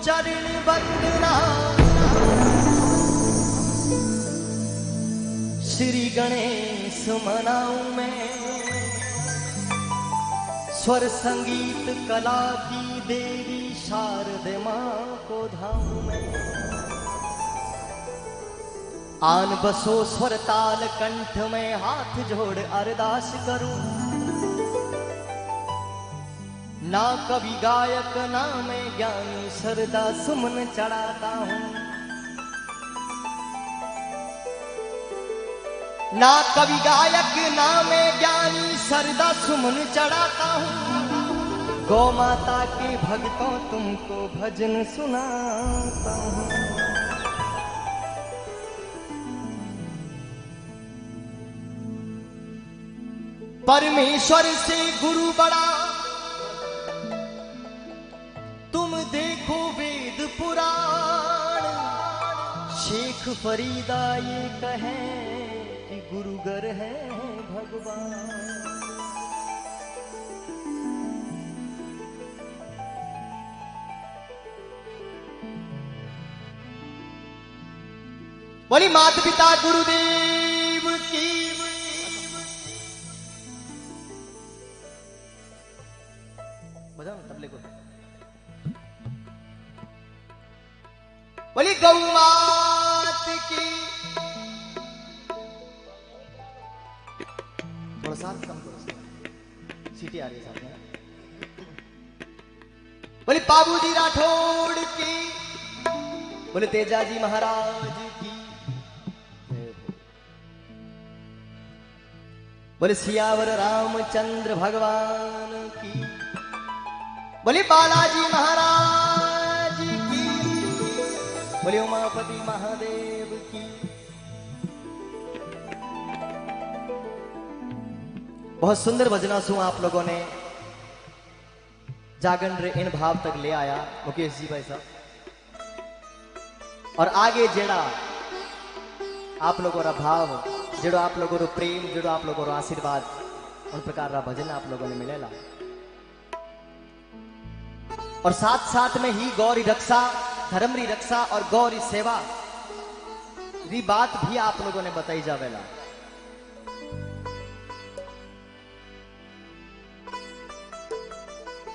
चरण वंदना श्री गणेश मनाऊं मैं, स्वर संगीत कला की देवी शारदे मां को धाऊं मैं। आन बसो स्वर ताल कंठ में हाथ जोड़ अरदास करूं, ना कवि गायक ना मैं ज्ञानी सरदा सुमन चढ़ाता हूं, ना कवि गायक ना मैं ज्ञानी सरदा सुमन चढ़ाता हूं। गौ माता के भक्तों तुमको भजन सुनाता हूं। परमेश्वर से गुरु बड़ा तुम देखो वेद पुराण, शेख फरीदा ये कहें कि गुरुगर है भगवान। बोली माता पिता गुरुदेव की, बजाओ ना तबले को। बोली गौ मात की, थोड़ा सा कम करो, सीटी आ रही है साथ में। बोली बाबूजी राठौड़ की, बोले तेजाजी महाराज की, बोले सियावर रामचंद्र भगवान की, बोले बालाजी महाराज की, बोले उमापति महादेव की। बहुत सुंदर भजना सु आप लोगों ने जागन रे इन भाव तक ले आया मुकेश जी भाई साहब। और आगे जेड़ा आप लोगों का भाव, जेड़ो आप लोगों का प्रेम, जेड़ो आप लोगों का आशीर्वाद, उन प्रकार का भजन आप लोगों ने मिलेला। और साथ साथ में ही गौरी रक्षा, धर्म री रक्षा और गौरी सेवा री बात भी आप लोगों ने बताई जावेला।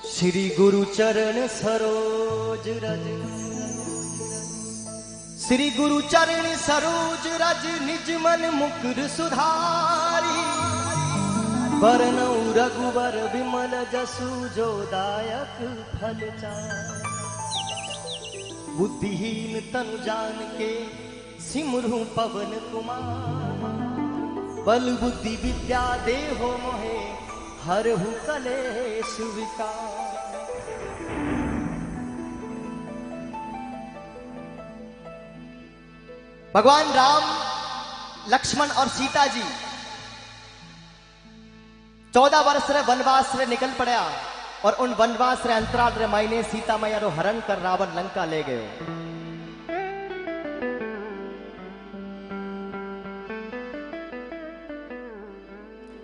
श्री गुरु चरण सरोज रज, श्री गुरु चरण सरोज रज, निज मन मुकुर सुधारी, बरनौ रघुवर विमल जसु, जो दायक फल चारि। बुद्धिहीन तनु जान के सिमरु पवन कुमार, बल बुद्धि विद्या देहो मोहे, हरहु कलेश विकार। भगवान राम, लक्ष्मण और सीता जी 14 वर्ष रे वनवास रे निकल पड़ा, और उन वनवास रे अंतराल रे मायने सीता मैया रो हरण कर रावण लंका ले गए।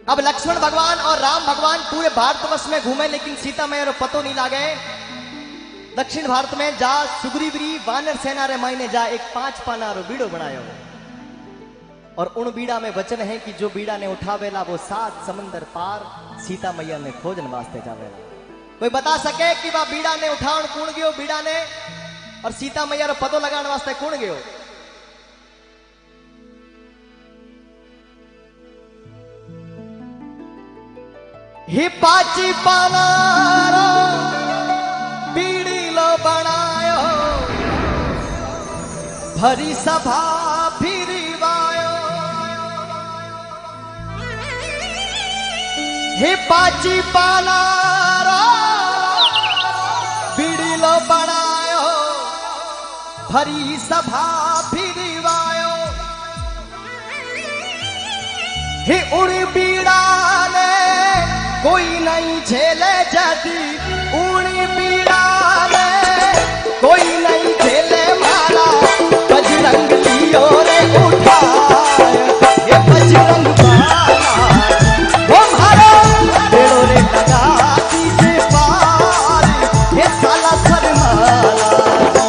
अब लक्ष्मण भगवान और राम भगवान पूरे भारतवर्ष में घूमे, लेकिन सीता मैया रो पतो नहीं लागे। दक्षिण भारत में जा सुग्रीवरी वानर सेना रे मायने जा एक 5 पाना रो बीड़ो बनायो, और उन बीड़ा में वचन है कि जो बीड़ा ने उठावेला वो 7 समंदर पार सीता मैया ने खोजन वास्ते जावेला। कोई बता सके कि वह बीड़ा ने उठावन कौन गयो, बीड़ा ने और सीता मैया रो पतो लगाने वास्ते कौन गयो? ही 5 पाना बीड़ी लो बनायो, भरी सभा फिरवायो। हे 5 पाना बीड़ी लो बनायो, भरी सभा फिरवायो। हे उड़ बीड़ा ने कोई नहीं झेले जदी, उड़ी बीड़ा में कोई नहीं झेले मारा। बजरंग लियो रे उठाए, ये बजरंग बाला, वो मारो बेड़ो रे लगा दीजे पार, ये साला सरमाला।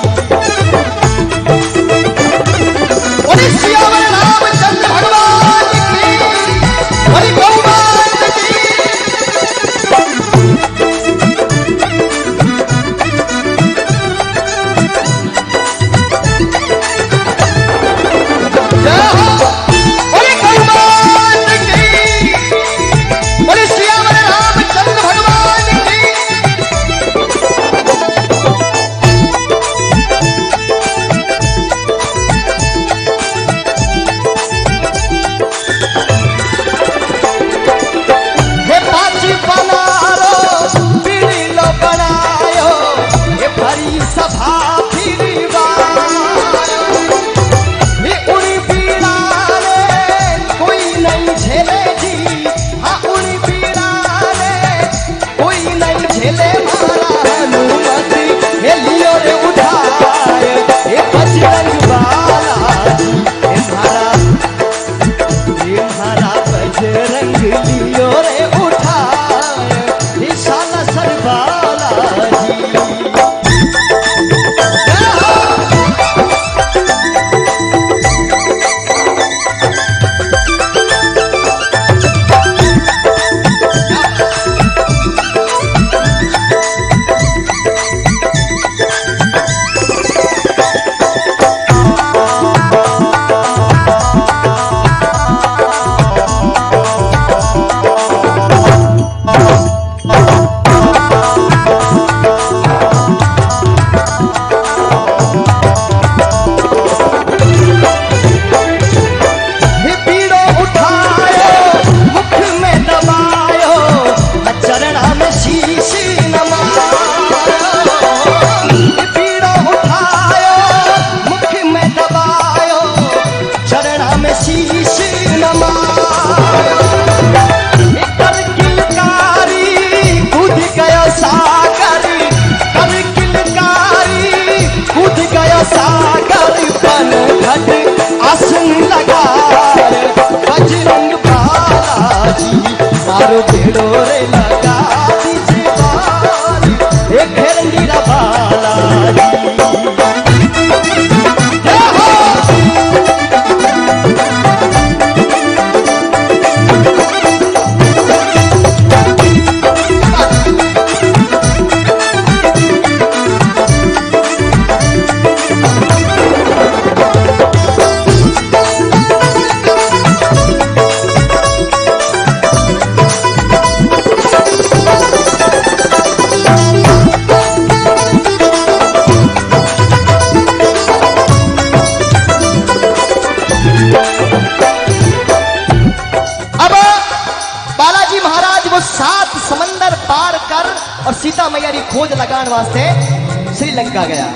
खोज लगाने वास्ते श्रीलंका गया।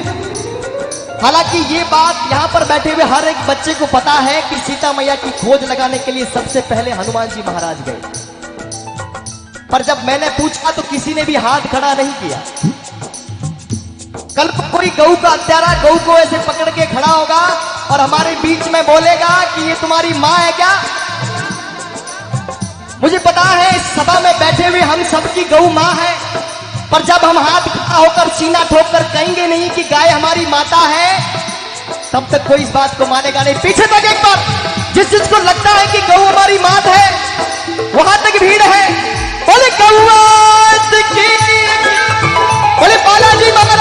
हालांकि ये बात यहाँ पर बैठे हुए हर एक बच्चे को पता है कि सीता मैया की खोज लगाने के लिए सबसे पहले हनुमान जी महाराज गए। पर जब मैंने पूछा तो किसी ने भी हाथ खड़ा नहीं किया। कल कोई गऊ का हत्यारा गऊ को ऐसे पकड़ के खड़ा होगा और हमारे बीच में बोलेगा कि ये तुम्हारी माँ है क्या? मुझे पता है इस सभा में बैठे हुए हम सबकी गऊ माँ है, पर जब हम हाथ खड़ा होकर सीना ठोक कर कहेंगे नहीं कि गाय हमारी माता है, तब तक कोई इस बात को मानेगा नहीं। पीछे तक एक बार जिस जिसको लगता है कि गऊ हमारी मात है, वहां तक भीड़ है। बोले गौआत की, बोले बालाजी महाराज